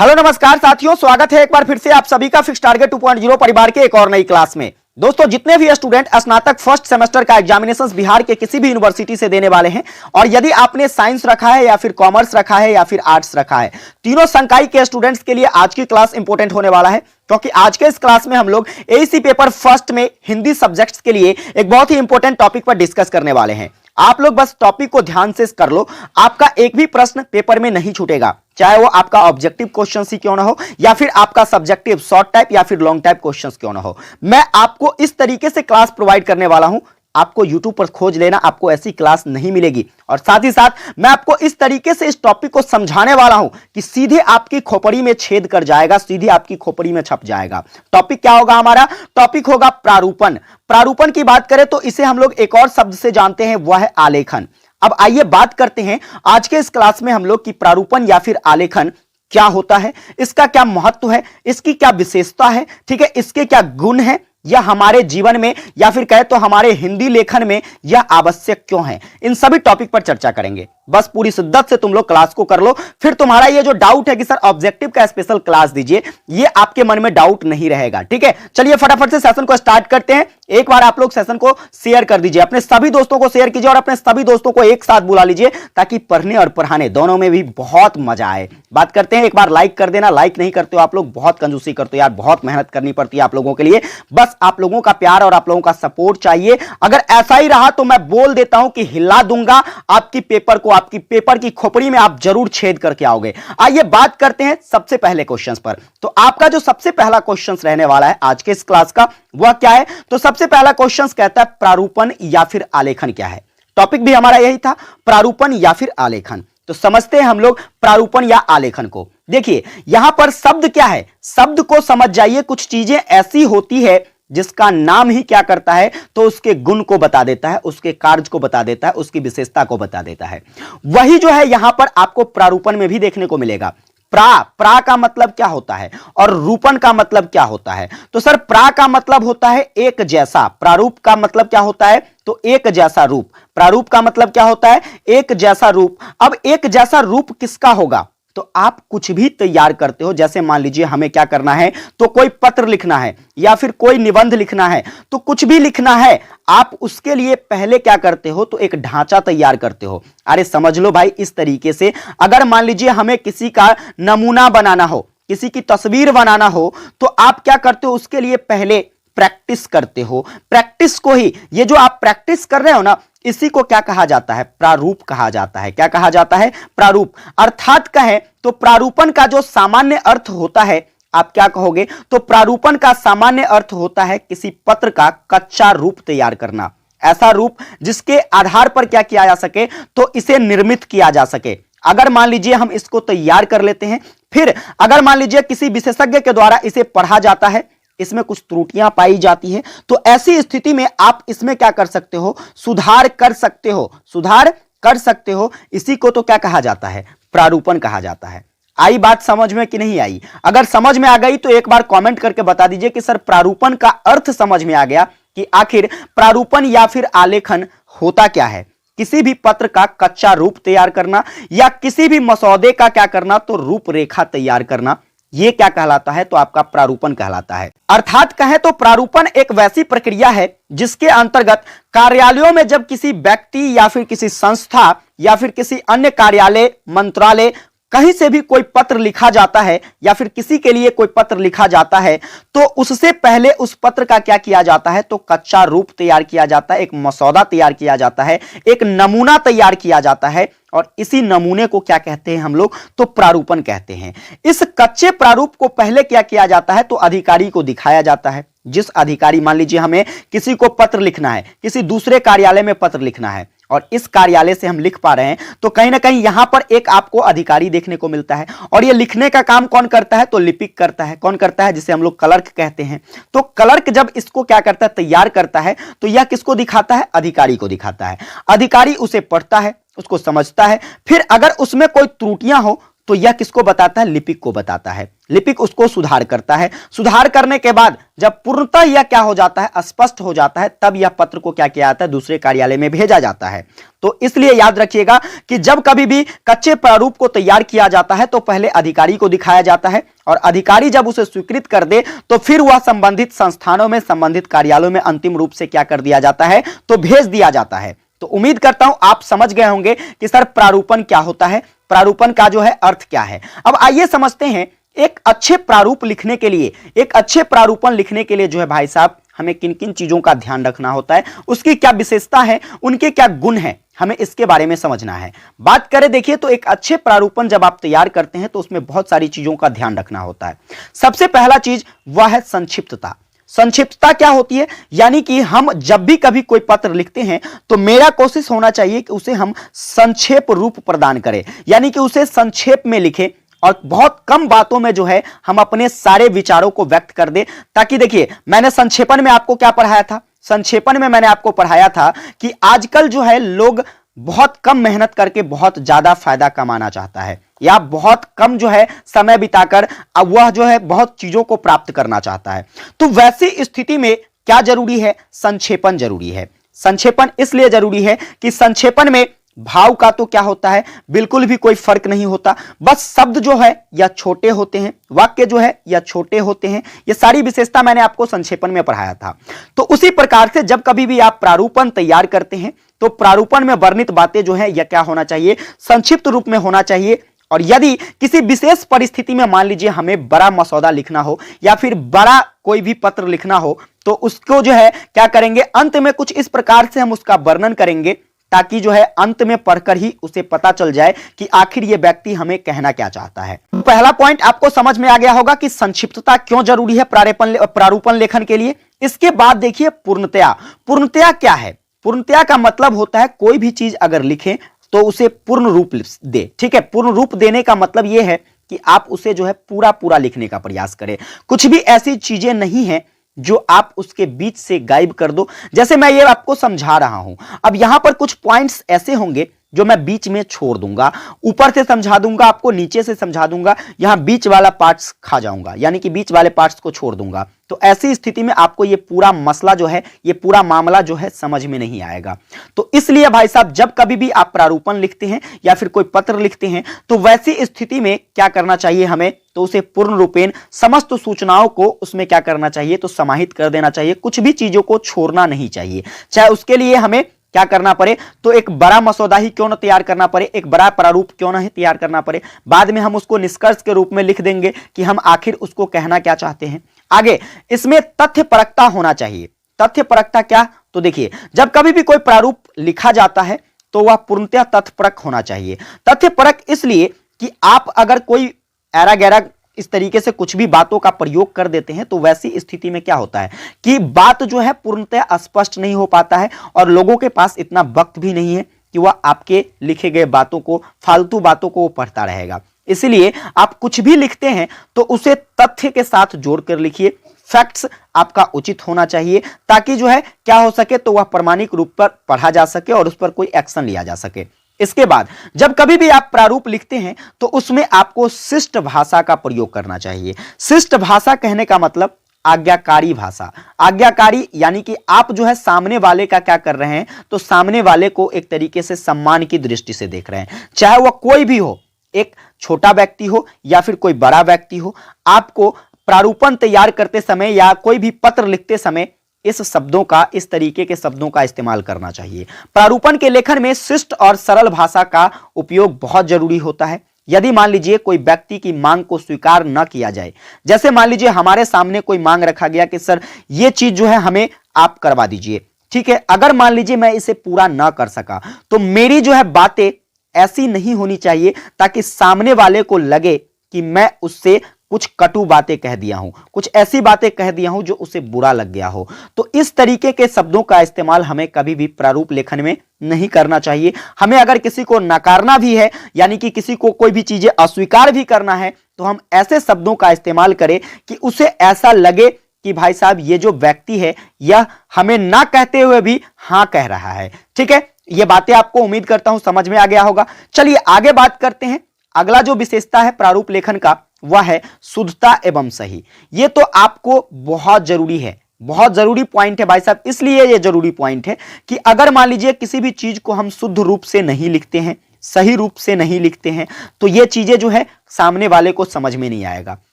Hello नमस्कार साथियों, स्वागत है एक बार फिर से आप सभी का फिक्स टारगेट 2.0 परिवार के एक और नई क्लास में। दोस्तों, जितने भी स्टूडेंट स्नातक फर्स्ट सेमेस्टर का एग्जामिनेशंस बिहार के किसी भी यूनिवर्सिटी से देने वाले हैं और यदि आपने साइंस रखा है या फिर कॉमर्स रखा है या फिर आर्ट्स रखा है, तीनों संकाय के स्टूडेंट्स के लिए आज की क्लास इंपॉर्टेंट होने वाला है, क्योंकि आज के इस क्लास में हम लोग एसी पेपर फर्स्ट में हिंदी सब्जेक्ट्स के लिए एक बहुत ही इंपॉर्टेंट टॉपिक पर डिस्कस करने वाले हैं। आप लोग बस टॉपिक को ध्यान से कर लो, आपका एक भी प्रश्न पेपर में नहीं छूटेगा, चाहे वो आपका ऑब्जेक्टिव क्वेश्चन ही क्यों ना हो या फिर आपका सब्जेक्टिव शॉर्ट टाइप या फिर लॉन्ग टाइप क्वेश्चंस क्यों ना हो। मैं आपको इस तरीके से क्लास प्रोवाइड करने वाला हूं, आपको YouTube पर खोज लेना, आपको ऐसी क्लास नहीं मिलेगी। और साथ ही साथ मैं आपको इस तरीके से इस टॉपिक को समझाने वाला हूं कि सीधे आपकी खोपड़ी में छेद कर जाएगा, सीधे आपकी खोपड़ी में छप जाएगा। टॉपिक क्या होगा हमारा? टॉपिक होगा प्रारूपण। प्रारूपण की बात करें तो इसे हम लोग एक और शब्द से जानते हैं, वह है आलेखन। अब आइए बात करते हैं आज के इस क्लास में हम लोग कि प्रारूपण या फिर आलेखन क्या होता है, इसका क्या महत्व है, इसकी क्या विशेषता है, ठीक है, इसके क्या गुण है, यह हमारे जीवन में या फिर कहे तो हमारे हिंदी लेखन में यह आवश्यक क्यों है, इन सभी टॉपिक पर चर्चा करेंगे। बस पूरी शिद्दत से तुम लोग क्लास को कर लो, फिर तुम्हारा ये जो डाउट है कि सर ऑब्जेक्टिव का स्पेशल क्लास दीजिए, ये आपके मन में डाउट नहीं रहेगा। ठीक है, चलिए फटाफट से सेशन को स्टार्ट करते हैं। एक बार आप लोग सेशन को शेयर कर दीजिए, अपने सभी दोस्तों को शेयर कीजिए और अपने सभी दोस्तों को एक साथ बुला लीजिए ताकि पढ़ने और पढ़ाने दोनों में भी बहुत मजा आए। बात करते हैं, एक बार लाइक कर देना, लाइक नहीं करते हो आप लोग, बहुत कंजूसी करते हो यार, बहुत मेहनत करनी पड़ती है आप लोगों के लिए। बस आप लोगों का प्यार और आप लोगों का सपोर्ट चाहिए। अगर ऐसा ही रहा तो मैं बोल देता हूं कि हिला दूंगा आपकी पेपर को, आपकी पेपर की खोपड़ी में आप जरूर छेद करके आओगे। आइए बात करते हैं सबसे पहले क्वेश्चंस पर। तो आपका जो सबसे पहला क्वेश्चंस रहने वाला है आज के इस क्लास का, वह क्या है? तो सबसे पहला क्वेश्चंस कहता है प्रारूपण या फिर आलेखन क्या है। टॉपिक भी हमारा यही था, प्रारूपण या फिर आलेखन। तो समझते हैं हम लोग प्रारूपण या आलेखन को। देखिए यहां पर शब्द क्या है, शब्द को समझ जाइए। कुछ चीजें ऐसी होती है जिसका नाम ही क्या करता है, तो उसके गुण को बता देता है, उसके कार्य को बता देता है, उसकी विशेषता को बता देता है। वही जो है यहां पर आपको प्रारूपण में भी देखने को मिलेगा। प्रा का मतलब क्या होता है और रूपण का मतलब क्या होता है? तो सर प्रा का मतलब होता है एक जैसा, प्रारूप का मतलब क्या होता है? तो एक जैसा रूप। प्रारूप का मतलब क्या होता है? एक जैसा रूप। अब एक जैसा रूप किसका होगा? तो आप कुछ भी तैयार करते हो, जैसे मान लीजिए हमें क्या करना है, तो कोई पत्र लिखना है या फिर कोई निबंध लिखना है, तो कुछ भी लिखना है, आप उसके लिए पहले क्या करते हो? तो एक ढांचा तैयार करते हो। अरे समझ लो भाई, इस तरीके से अगर मान लीजिए हमें किसी का नमूना बनाना हो, किसी की तस्वीर बनाना हो, तो आप क्या करते हो? उसके लिए पहले प्रैक्टिस करते हो। प्रैक्टिस को ही, ये जो आप प्रैक्टिस कर रहे हो ना, इसी को क्या कहा जाता है? प्रारूप कहा जाता है। क्या कहा जाता है? प्रारूप। अर्थात कहें तो प्रारूपण का जो सामान्य अर्थ होता है, आप क्या कहोगे? तो प्रारूपण का सामान्य अर्थ होता है किसी पत्र का कच्चा रूप तैयार करना, ऐसा रूप जिसके आधार पर क्या किया जा सके, तो इसे निर्मित किया जा सके। अगर मान लीजिए हम इसको तैयार कर लेते हैं, फिर अगर मान लीजिए किसी विशेषज्ञ के द्वारा इसे पढ़ा जाता है, इसमें कुछ त्रुटियां पाई जाती हैं, तो ऐसी स्थिति में आप इसमें क्या कर सकते हो? सुधार कर सकते हो, सुधार कर सकते हो। इसी को तो क्या कहा जाता है? प्रारूपण कहा जाता है। आई बात समझ में कि नहीं आई? अगर समझ में आ गई तो एक बार कमेंट करके बता दीजिए कि सर प्रारूपण का अर्थ समझ में आ गया, कि आखिर प्रारूपण या फिर आलेखन होता क्या है। किसी भी पत्र का कच्चा रूप तैयार करना या किसी भी मसौदे का क्या करना, तो रूपरेखा तैयार करना, ये क्या कहलाता है? तो आपका प्रारूपण कहलाता है। अर्थात कहें तो प्रारूपण एक वैसी प्रक्रिया है जिसके अंतर्गत कार्यालयों में जब किसी व्यक्ति या फिर किसी संस्था या फिर किसी अन्य कार्यालय, मंत्रालय, कहीं से भी कोई पत्र लिखा जाता है या फिर किसी के लिए कोई पत्र लिखा जाता है, तो उससे पहले उस पत्र का क्या किया जाता है? तो कच्चा रूप तैयार किया जाता है, एक मसौदा तैयार किया जाता है, एक नमूना तैयार किया जाता है, और इसी नमूने को क्या कहते हैं हम लोग? तो प्रारूपण कहते हैं। इस कच्चे प्रारूप को पहले क्या किया जाता है? तो अधिकारी को दिखाया जाता है। जिस अधिकारी, मान लीजिए हमें किसी को पत्र लिखना है, किसी दूसरे कार्यालय में पत्र लिखना है और इस कार्यालय से हम लिख पा रहे हैं, तो कहीं ना कहीं यहां पर एक आपको अधिकारी देखने को मिलता है। और ये लिखने का काम कौन करता है? तो लिपिक करता है। कौन करता है? जिसे हम लोग क्लर्क कहते हैं। तो क्लर्क जब इसको क्या करता है? तैयार करता है, तो यह किसको दिखाता है? अधिकारी को दिखाता है। अधिकारी उसे पढ़ता है, उसको समझता है, फिर अगर उसमें कोई त्रुटियां हो तो यह किसको बताता है? लिपिक को बताता है। लिपिक उसको सुधार करता है। सुधार करने के बाद जब पूर्णतः यह क्या हो जाता है? स्पष्ट हो जाता है, तब यह पत्र को क्या किया जाता है? दूसरे कार्यालय में भेजा जाता है। तो इसलिए याद रखिएगा कि जब कभी भी कच्चे प्रारूप को तैयार किया जाता है तो पहले अधिकारी को दिखाया जाता है, और अधिकारी जब उसे स्वीकृत कर दे तो फिर वह संबंधित संस्थानों में, संबंधित कार्यालयों में अंतिम रूप से क्या कर दिया जाता है? तो भेज दिया जाता है। तो उम्मीद करता हूं आप समझ गए होंगे कि सर प्रारूपण क्या होता है, प्रारूपण का जो है अर्थ क्या है। अब आइए समझते हैं एक अच्छे प्रारूप लिखने के लिए, एक अच्छे प्रारूपण लिखने के लिए जो है भाई साहब हमें किन किन चीजों का ध्यान रखना होता है, उसकी क्या विशेषता है, उनके क्या गुण हैं, हमें इसके बारे में समझना है। बात करें देखिए तो एक अच्छे प्रारूपण जब आप तैयार करते हैं तो उसमें बहुत सारी चीजों का ध्यान रखना होता है। सबसे पहला चीज वह है संक्षिप्तता। संक्षिप्तता क्या होती है? यानी कि हम जब भी कभी कोई पत्र लिखते हैं तो मेरा कोशिश होना चाहिए कि उसे हम संक्षेप रूप प्रदान करें, यानी कि उसे संक्षेप में लिखें और बहुत कम बातों में जो है हम अपने सारे विचारों को व्यक्त कर दें। ताकि देखिए मैंने संक्षेपण में आपको क्या पढ़ाया था? संक्षेपण में मैंने आपको पढ़ाया था कि आजकल जो है लोग बहुत कम मेहनत करके बहुत ज्यादा फायदा कमाना चाहता है, या बहुत कम जो है समय बिताकर अब वह जो है बहुत चीजों को प्राप्त करना चाहता है। तो वैसी स्थिति में क्या जरूरी है? संक्षेपण जरूरी है। संक्षेपण इसलिए जरूरी है कि संक्षेपण में भाव का तो क्या होता है? बिल्कुल भी कोई फर्क नहीं होता। बस शब्द जो है या छोटे होते हैं, वाक्य जो है या छोटे होते हैं। ये सारी विशेषता मैंने आपको संक्षेपण में पढ़ाया था। तो उसी प्रकार से जब कभी भी आप प्रारूपण तैयार करते हैं तो प्रारूपण में वर्णित बातें जो है यह क्या होना चाहिए? संक्षिप्त रूप में होना चाहिए। और यदि किसी विशेष परिस्थिति में मान लीजिए हमें बड़ा मसौदा लिखना हो या फिर बड़ा कोई भी पत्र लिखना हो तो उसको जो है क्या करेंगे? अंत में कुछ इस प्रकार से हम उसका वर्णन करेंगे ताकि जो है अंत में पढ़कर ही उसे पता चल जाए कि आखिर ये व्यक्ति हमें कहना क्या चाहता है। पहला पॉइंट आपको समझ में आ गया होगा कि संक्षिप्तता क्यों जरूरी है प्रारूपण लेखन के लिए। इसके बाद देखिए पूर्णतया। पूर्णतया क्या है? पूर्णतया का मतलब होता है कोई भी चीज अगर लिखें तो उसे पूर्ण रूप दे। ठीक है, पूर्ण रूप देने का मतलब यह है कि आप उसे जो है पूरा पूरा लिखने का प्रयास करें। कुछ भी ऐसी चीजें नहीं है जो आप उसके बीच से गायब कर दो। जैसे मैं ये आपको समझा रहा हूं, अब यहां पर कुछ पॉइंट्स ऐसे होंगे जो मैं बीच में छोड़ दूंगा, ऊपर से समझा दूंगा आपको, नीचे से समझा दूंगा, यहां बीच वाला पार्ट्स खा जाऊंगा, यानी कि बीच वाले पार्ट्स को छोड़ दूंगा। तो ऐसी स्थिति में आपको ये पूरा मसला जो है, ये पूरा मामला जो है समझ में नहीं आएगा। तो इसलिए भाई साहब जब कभी भी आप प्रारूपण लिखते हैं या फिर कोई पत्र लिखते हैं तो वैसी स्थिति में क्या करना चाहिए हमें? तो उसे पूर्ण रूपेण समस्त सूचनाओं को उसमें क्या करना चाहिए? तो समाहित कर देना चाहिए। कुछ भी चीजों को छोड़ना नहीं चाहिए, चाहे उसके लिए हमें क्या करना पड़े? तो एक बड़ा मसौदा ही क्यों ना तैयार करना पड़े, एक बड़ा प्रारूप क्यों ना ही तैयार करना पड़े, बाद में हम उसको निष्कर्ष के रूप में लिख देंगे कि हम आखिर उसको कहना क्या चाहते हैं। आगे इसमें तथ्यपरकता होना चाहिए। तथ्यपरकता क्या? तो देखिए जब कभी भी कोई प्रारूप लिखा जाता है तो वह पूर्णतः तथ्यपरक होना चाहिए। तथ्यपरक इसलिए कि आप अगर कोई ऐरा गैरा इस तरीके से कुछ भी बातों का प्रयोग कर देते हैं तो वैसी स्थिति में क्या होता है कि बात जो है पूर्णतः स्पष्ट नहीं हो पाता है और लोगों के पास इतना वक्त भी नहीं है कि वह आपके लिखे गए बातों को, फालतू बातों को पढ़ता रहेगा। इसलिए आप कुछ भी लिखते हैं तो उसे तथ्य के साथ जोड़कर लिखिए। फैक्ट्स आपका उचित होना चाहिए ताकि जो है क्या हो सके, तो वह प्रमाणिक रूप पर पढ़ा जा सके और उस पर कोई एक्शन लिया जा सके। इसके बाद जब कभी भी आप प्रारूप लिखते हैं तो उसमें आपको शिष्ट भाषा का प्रयोग करना चाहिए। शिष्ट भाषा कहने का मतलब आज्ञाकारी भाषा। आज्ञाकारी यानी कि आप जो है सामने वाले का क्या कर रहे हैं? तो सामने वाले को एक तरीके से सम्मान की दृष्टि से देख रहे हैं, चाहे वह कोई भी हो, एक छोटा व्यक्ति हो या फिर कोई बड़ा व्यक्ति हो। आपको प्रारूपण तैयार करते समय या कोई भी पत्र लिखते समय इस शब्दों का, इस तरीके के शब्दों का इस्तेमाल करना चाहिए। प्रारूपण के लेखन में शिष्ट और सरल भाषा का उपयोग बहुत जरूरी होता है। यदि मान लीजिए कोई व्यक्ति की मांग को स्वीकार न किया जाए, जैसे मान लीजिए हमारे सामने कोई मांग रखा गया कि सर ये चीज जो है हमें आप करवा दीजिए, ठीक है, अगर मान लीजिए मैं इसे पूरा न कर सका तो मेरी जो है बातें ऐसी नहीं होनी चाहिए ताकि सामने वाले को लगे कि मैं उससे कुछ कटु बातें कह दिया हूं, कुछ ऐसी बातें कह दिया हूं जो उसे बुरा लग गया हो। तो इस तरीके के शब्दों का इस्तेमाल हमें कभी भी प्रारूप लेखन में नहीं करना चाहिए। हमें अगर किसी को नकारना भी है, यानी कि किसी को कोई भी चीजें अस्वीकार भी करना है, तो हम ऐसे शब्दों का इस्तेमाल करें कि उसे ऐसा लगे कि भाई साहब ये जो व्यक्ति है यह हमें ना कहते हुए भी हां कह रहा है। ठीक है, ये बातें आपको उम्मीद करता हूं समझ में आ गया होगा। चलिए आगे बात करते हैं। अगला जो विशेषता है प्रारूप लेखन का वह है शुद्धता एवं सही। ये तो आपको बहुत जरूरी है, बहुत जरूरी पॉइंट है भाई साहब। इसलिए ये जरूरी पॉइंट है कि अगर मान लीजिए किसी भी चीज को हम शुद्ध रूप से नहीं लिखते हैं, सही रूप से नहीं लिखते हैं, तो ये चीजें जो है सामने वाले को समझ में नहीं आएगा।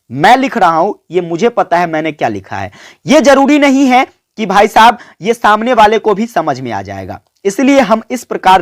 मैं लिख रहा हूं, ये मुझे पता है मैंने क्या लिखा है, ये जरूरी नहीं है कि भाई साहब ये सामने वाले को भी समझ में आ जाएगा। इसलिए हम इस प्रकार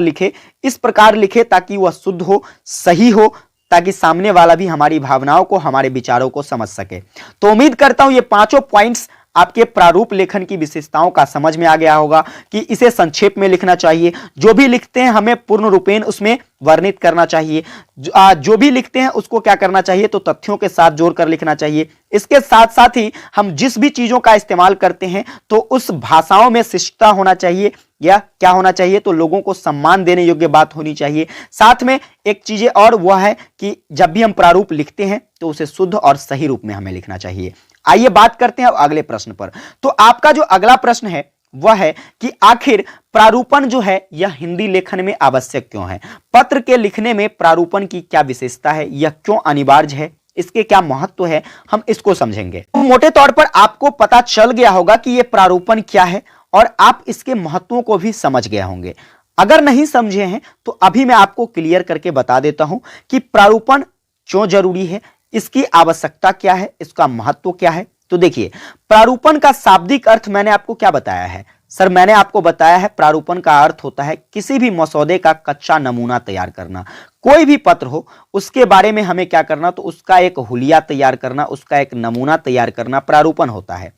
लिखे ताकि वह शुद्ध हो, सही हो, ताकि सामने वाला भी हमारी भावनाओं को, हमारे विचारों को समझ सके। तो उम्मीद करता हूं ये पांचों पॉइंट्स आपके प्रारूप लेखन की विशेषताओं का समझ में आ गया होगा कि इसे संक्षेप में लिखना चाहिए, जो भी लिखते हैं हमें पूर्ण रूपेण उसमें वर्णित करना चाहिए, जो भी लिखते हैं उसको क्या करना चाहिए तो तथ्यों के साथ जोड़कर लिखना चाहिए। इसके साथ साथ ही हम जिस भी चीजों का इस्तेमाल करते हैं तो उस भाषाओं में शिष्टता होना चाहिए, या क्या होना चाहिए तो लोगों को सम्मान देने योग्य बात होनी चाहिए। साथ में एक चीज और वह है कि जब भी हम प्रारूप लिखते हैं तो उसे शुद्ध और सही रूप में हमें लिखना चाहिए। आइए बात करते हैं अब अगले प्रश्न पर। तो आपका जो अगला प्रश्न है वह है कि आखिर प्रारूपण जो है यह हिंदी लेखन में आवश्यक क्यों है? पत्र के लिखने में प्रारूपण की क्या विशेषता है, यह क्यों अनिवार्य है, इसके क्या महत्व है, हम इसको समझेंगे। तो मोटे तौर पर आपको पता चल गया होगा कि यह प्रारूपण क्या है और आप इसके महत्वों को भी समझ गए होंगे। अगर नहीं समझे हैं तो अभी मैं आपको क्लियर करके बता देता हूं कि प्रारूपण क्यों जरूरी है, इसकी आवश्यकता क्या है, इसका महत्व क्या है। तो देखिए, प्रारूपण का शाब्दिक अर्थ मैंने आपको क्या बताया है सर? मैंने आपको बताया है प्रारूपण का अर्थ होता है किसी भी मसौदे का कच्चा नमूना तैयार करना। कोई भी पत्र हो उसके बारे में हमें क्या करना, तो उसका एक हुलिया तैयार करना, उसका एक नमूना तैयार करना प्रारूपण होता है।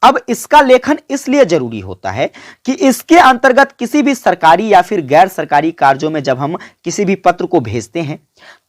अब इसका लेखन इसलिए जरूरी होता है कि इसके अंतर्गत किसी भी सरकारी या फिर गैर सरकारी कार्यों में जब हम किसी भी पत्र को भेजते हैं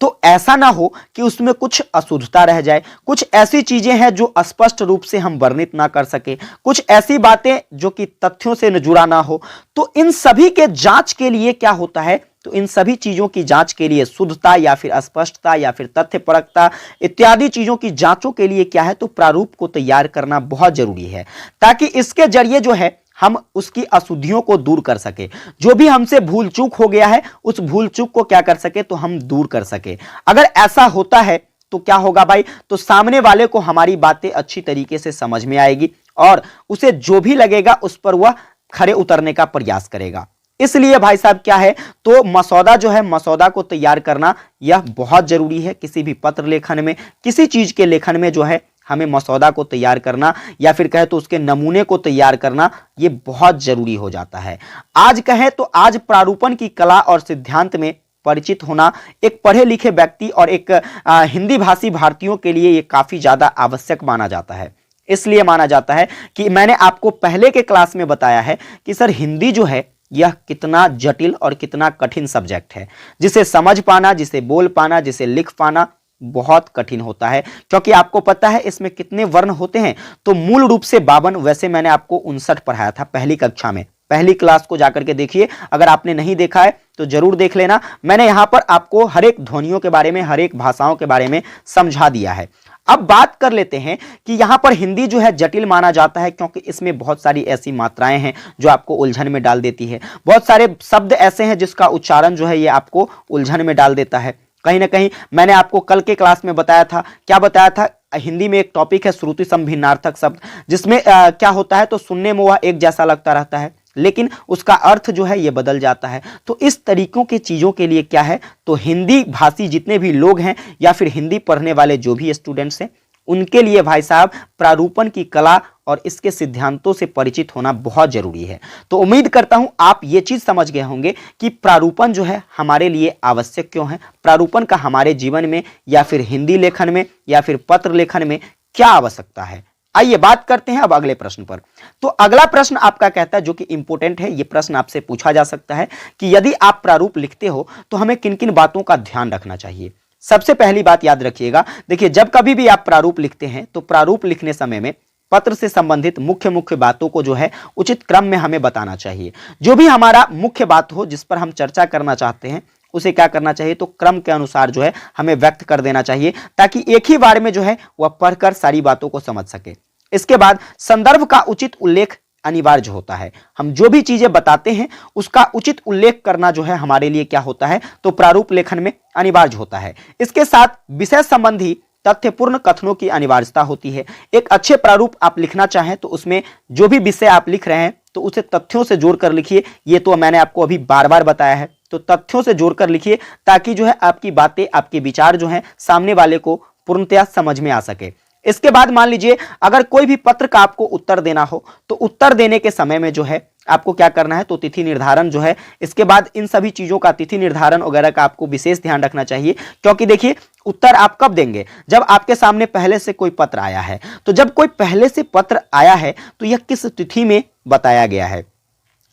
तो ऐसा ना हो कि उसमें कुछ अशुद्धता रह जाए, कुछ ऐसी चीजें हैं जो स्पष्ट रूप से हम वर्णित ना कर सके, कुछ ऐसी बातें जो कि तथ्यों से जुड़ा ना हो। तो इन सभी के जांच के लिए क्या होता है, तो इन सभी चीजों की जांच के लिए शुद्धता या फिर अस्पष्टता या फिर तथ्यपरकता इत्यादि चीजों की जांचों के लिए क्या है तो प्रारूप को तैयार करना बहुत जरूरी है, ताकि इसके जरिए जो है हम उसकी अशुद्धियों को दूर कर सके। जो भी हमसे भूल चूक हो गया है उस भूल चूक को क्या कर सके तो हम दूर कर सके। अगर ऐसा होता है तो क्या होगा भाई, तो सामने वाले को हमारी बातें अच्छी तरीके से समझ में आएगी और उसे जो भी लगेगा उस पर वह खरे उतरने का प्रयास करेगा। इसलिए भाई साहब क्या है तो मसौदा जो है, मसौदा को तैयार करना यह बहुत जरूरी है। किसी भी पत्र लेखन में, किसी चीज के लेखन में जो है हमें मसौदा को तैयार करना या फिर कहे तो उसके नमूने को तैयार करना ये बहुत जरूरी हो जाता है। आज कहें तो आज प्रारूपण की कला और सिद्धांत में परिचित होना एक पढ़े लिखे व्यक्ति और एक हिंदी भाषी भारतीयों के लिए ये काफी ज्यादा आवश्यक माना जाता है। इसलिए माना जाता है कि मैंने आपको पहले के क्लास में बताया है कि सर हिंदी जो है यह कितना जटिल और कितना कठिन सब्जेक्ट है, जिसे समझ पाना, जिसे बोल पाना, जिसे लिख पाना बहुत कठिन होता है। क्योंकि आपको पता है इसमें कितने वर्ण होते हैं, तो मूल रूप से 52। वैसे मैंने आपको 59 पढ़ाया था पहली कक्षा में, पहली क्लास को जाकर के देखिए। अगर आपने नहीं देखा है तो जरूर देख लेना। मैंने यहां पर आपको हर एक ध्वनियों के बारे में, हर एक भाषाओं के बारे में समझा दिया है। अब बात कर लेते हैं कि यहां पर हिंदी जो है जटिल माना जाता है क्योंकि इसमें बहुत सारी ऐसी मात्राएं हैं जो आपको उलझन में डाल देती है। बहुत सारे शब्द ऐसे हैं जिसका उच्चारण जो है ये आपको उलझन में डाल देता है। कहीं ना कहीं मैंने आपको कल के क्लास में बताया था, क्या बताया था, हिंदी में एक टॉपिक है श्रुति सम भिन्नार्थक शब्द, जिसमें क्या होता है तो सुनने में वह एक जैसा लगता रहता है लेकिन उसका अर्थ जो है ये बदल जाता है। तो इस तरीकों की चीज़ों के लिए क्या है तो हिंदी भाषी जितने भी लोग हैं या फिर हिंदी पढ़ने वाले जो भी स्टूडेंट्स हैं उनके लिए भाई साहब प्रारूपण की कला और इसके सिद्धांतों से परिचित होना बहुत जरूरी है। तो उम्मीद करता हूं आप ये चीज समझ गए होंगे कि प्रारूपण जो है हमारे लिए आवश्यक क्यों है, प्रारूपण का हमारे जीवन में या फिर हिंदी लेखन में या फिर पत्र लेखन में क्या आवश्यकता है। आइए बात करते हैं अब अगले प्रश्न पर। तो अगला प्रश्न आपका कहता है, जो कि इंपॉर्टेंट है, ये प्रश्न आपसे पूछा जा सकता है कि यदि आप प्रारूप लिखते हो तो हमें किन किन बातों का ध्यान रखना चाहिए। सबसे पहली बात याद रखिएगा, देखिए जब कभी भी आप प्रारूप लिखते हैं तो प्रारूप लिखने समय में पत्र से संबंधित मुख्य मुख्य बातों को जो है उचित क्रम में हमें बताना चाहिए। जो भी हमारा मुख्य बात हो जिस पर हम चर्चा करना चाहते हैं उसे क्या करना चाहिए तो क्रम के अनुसार जो है हमें व्यक्त कर देना चाहिए, ताकि एक ही बार में जो है वह पढ़कर सारी बातों को समझ सके। इसके बाद संदर्भ का उचित उल्लेख अनिवार्य होता है। हम जो भी चीजें बताते हैं उसका उचित उल्लेख करना जो है हमारे लिए क्या होता है, तो प्रारूप लेखन में अनिवार्य होता है। इसके साथ विषय संबंधी तथ्यपूर्ण कथनों की अनिवार्यता होती है। एक अच्छे प्रारूप आप लिखना चाहें तो उसमें जो भी विषय आप लिख रहे हैं तो उसे तथ्यों से जोड़कर लिखिए। ये तो मैंने आपको अभी बार बार बताया है, तो तथ्यों से जोड़कर लिखिए ताकि जो है आपकी बातें, आपके विचार जो हैं सामने वाले को पूर्णतया समझ में आ सके। इसके बाद मान लीजिए अगर कोई भी पत्र का आपको उत्तर देना हो तो उत्तर देने के समय में जो है आपको क्या करना है, तो तिथि निर्धारण जो है, इसके बाद इन सभी चीजों का तिथि निर्धारण वगैरह का आपको विशेष ध्यान रखना चाहिए। क्योंकि देखिए उत्तर आप कब देंगे, जब आपके सामने पहले से कोई पत्र आया है। तो जब कोई पहले से पत्र आया है तो यह किस तिथि में बताया गया है।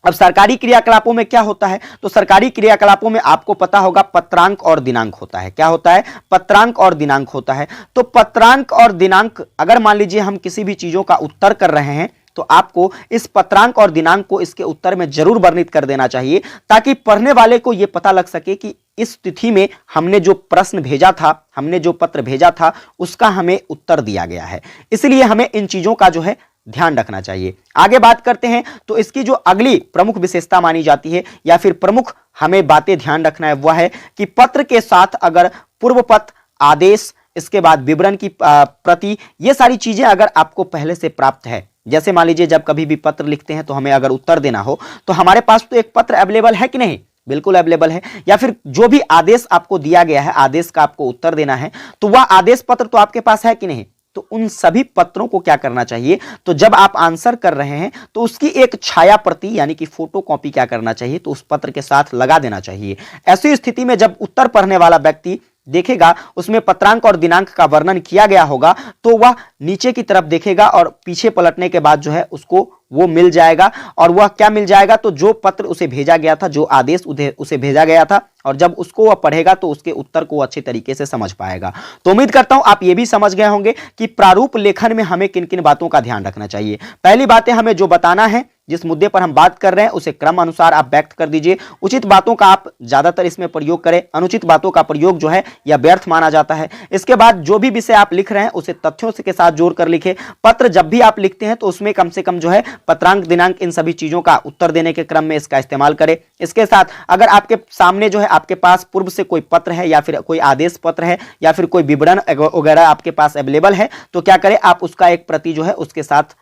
अब सरकारी क्रियाकलापों में क्या होता है, तो सरकारी क्रियाकलापों में आपको पता होगा पत्रांक और दिनांक होता है। क्या होता है, पत्रांक और दिनांक होता है। तो पत्रांक और दिनांक अगर मान लीजिए हम किसी भी चीजों का उत्तर कर रहे हैं तो आपको इस पत्रांक और दिनांक को इसके उत्तर में जरूर वर्णित कर देना चाहिए, ताकि पढ़ने वाले को यह पता लग सके कि इस तिथि में हमने जो प्रश्न भेजा था, हमने जो पत्र भेजा था, उसका हमें उत्तर दिया गया है। इसलिए हमें इन चीजों का जो है ध्यान रखना चाहिए। आगे बात करते हैं तो इसकी जो अगली प्रमुख विशेषता मानी जाती है या फिर प्रमुख हमें बातें ध्यान रखना है वह है कि पत्र के साथ अगर पूर्व पत्र, आदेश, इसके बाद विवरण की प्रति, ये सारी चीजें अगर आपको पहले से प्राप्त है, जैसे मान लीजिए जब कभी भी पत्र लिखते हैं तो हमें अगर उत्तर देना हो तो हमारे पास तो एक पत्र अवेलेबल है कि नहीं, बिल्कुल अवेलेबल है। या फिर जो भी आदेश आपको दिया गया है, आदेश का आपको उत्तर देना है, तो वह आदेश पत्र तो आपके पास है कि नहीं। तो उन सभी पत्रों को क्या करना चाहिए, तो जब आप आंसर कर रहे हैं तो उसकी एक छाया प्रति यानी कि फोटो कॉपी क्या करना चाहिए, तो उस पत्र के साथ लगा देना चाहिए। ऐसी स्थिति में जब उत्तर पढ़ने वाला व्यक्ति देखेगा उसमें पत्रांक और दिनांक का वर्णन किया गया होगा तो वह नीचे की तरफ देखेगा और पीछे पलटने के बाद जो है उसको वो मिल जाएगा। और वह क्या मिल जाएगा, तो जो पत्र उसे भेजा गया था, जो आदेश उसे भेजा गया था, और जब उसको वह पढ़ेगा तो उसके उत्तर को अच्छे तरीके से समझ पाएगा। तो उम्मीद करता हूं आप ये भी समझ गए होंगे कि प्रारूप लेखन में हमें किन किन बातों का ध्यान रखना चाहिए। पहली बातें हमें जो बताना है, जिस मुद्दे पर हम बात कर रहे हैं उसे क्रम अनुसार आप व्यक्त कर दीजिए। उचित बातों का आप ज्यादातर इसमें प्रयोग करें, अनुचित बातों का प्रयोग जो है यह व्यर्थ माना जाता है। इसके बाद जो भी विषय आप लिख रहे हैं उसे तथ्यों के साथ जोड़कर लिखें। पत्र जब भी आप लिखते हैं तो उसमें कम से कम जो है पत्रांक, दिनांक, इन सभी चीजों का उत्तर देने के क्रम में इसका इस्तेमाल करें। इसके साथ अगर आपके सामने जो है आपके पास पूर्व से कोई पत्र है या फिर कोई आदेश पत्र है या फिर कोई विवरण वगैरह आपके पास अवेलेबल है तो क्या करें, आप उसका एक प्रति जो है उसके साथ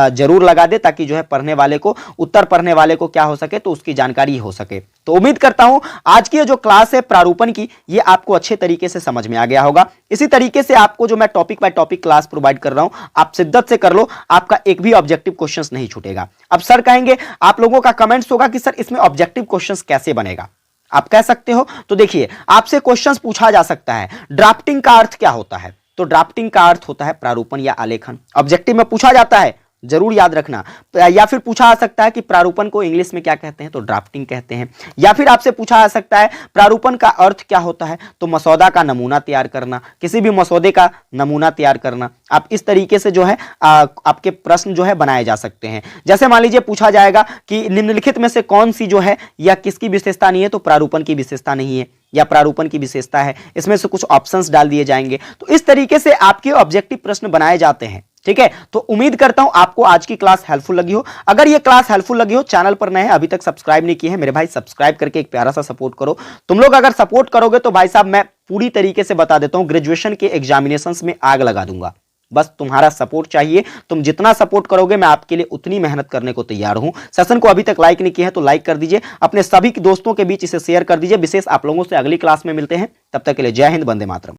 जरूर लगा दे, ताकि जो है पढ़ने वाले को, उत्तर पढ़ने वाले को क्या हो सके, तो उसकी जानकारी हो सके। तो उम्मीद करता हूं आज की जो क्लास है प्रारूपण की, ये आपको अच्छे तरीके से समझ में आ गया होगा। इसी तरीके से आपको जो मैं topic by topic class provide कर रहा हूं, आप शिद्दत से कर लो, आपका एक भी ऑब्जेक्टिव क्वेश्चंस नहीं छूटेगा। अब सर कहेंगे, आप लोगों का कमेंट्स होगा कि सर इसमें ऑब्जेक्टिव क्वेश्चंस कैसे बनेगा, आप कह सकते हो। तो देखिए आपसे क्वेश्चंस पूछा जा सकता है, ड्राफ्टिंग का अर्थ क्या होता है, तो ड्राफ्टिंग का अर्थ होता है प्रारूपण या आलेखन। ऑब्जेक्टिव में पूछा जाता है, जरूर याद रखना। या फिर पूछा आ सकता है कि प्रारूपण को इंग्लिश में क्या कहते हैं, तो ड्राफ्टिंग कहते हैं। या फिर आपसे पूछा आ सकता है प्रारूपण का अर्थ क्या होता है, तो मसौदा का नमूना तैयार करना, किसी भी मसौदे का नमूना तैयार करना। आप इस तरीके से जो है आपके प्रश्न जो है बनाए जा सकते हैं। जैसे मान लीजिए पूछा जाएगा कि निम्नलिखित में से कौन सी जो है या किसकी विशेषता नहीं है, तो प्रारूपण की विशेषता नहीं है या प्रारूपण की विशेषता है, इसमें से कुछ ऑप्शंस डाल दिए जाएंगे। तो इस तरीके से आपके ऑब्जेक्टिव प्रश्न बनाए जाते हैं। ठीक है, तो उम्मीद करता हूं आपको आज की क्लास हेल्पफुल लगी हो। अगर ये क्लास हेल्पफुल लगी हो, चैनल पर नए हैं, अभी तक सब्सक्राइब नहीं किए हैं, मेरे भाई सब्सक्राइब करके एक प्यारा सा सपोर्ट करो। तुम लोग अगर सपोर्ट करोगे तो भाई साहब मैं पूरी तरीके से बता देता हूं, ग्रेजुएशन के एग्जामिनेशंस में आग लगा दूंगा। बस तुम्हारा सपोर्ट चाहिए, तुम जितना सपोर्ट करोगे मैं आपके लिए उतनी मेहनत करने को तैयार हूं। सेशन को अभी तक लाइक नहीं किया है तो लाइक कर दीजिए, अपने सभी दोस्तों के बीच इसे शेयर कर दीजिए। विशेष आप लोगों से अगली क्लास में मिलते हैं, तब तक के लिए जय हिंद, वंदे मातरम।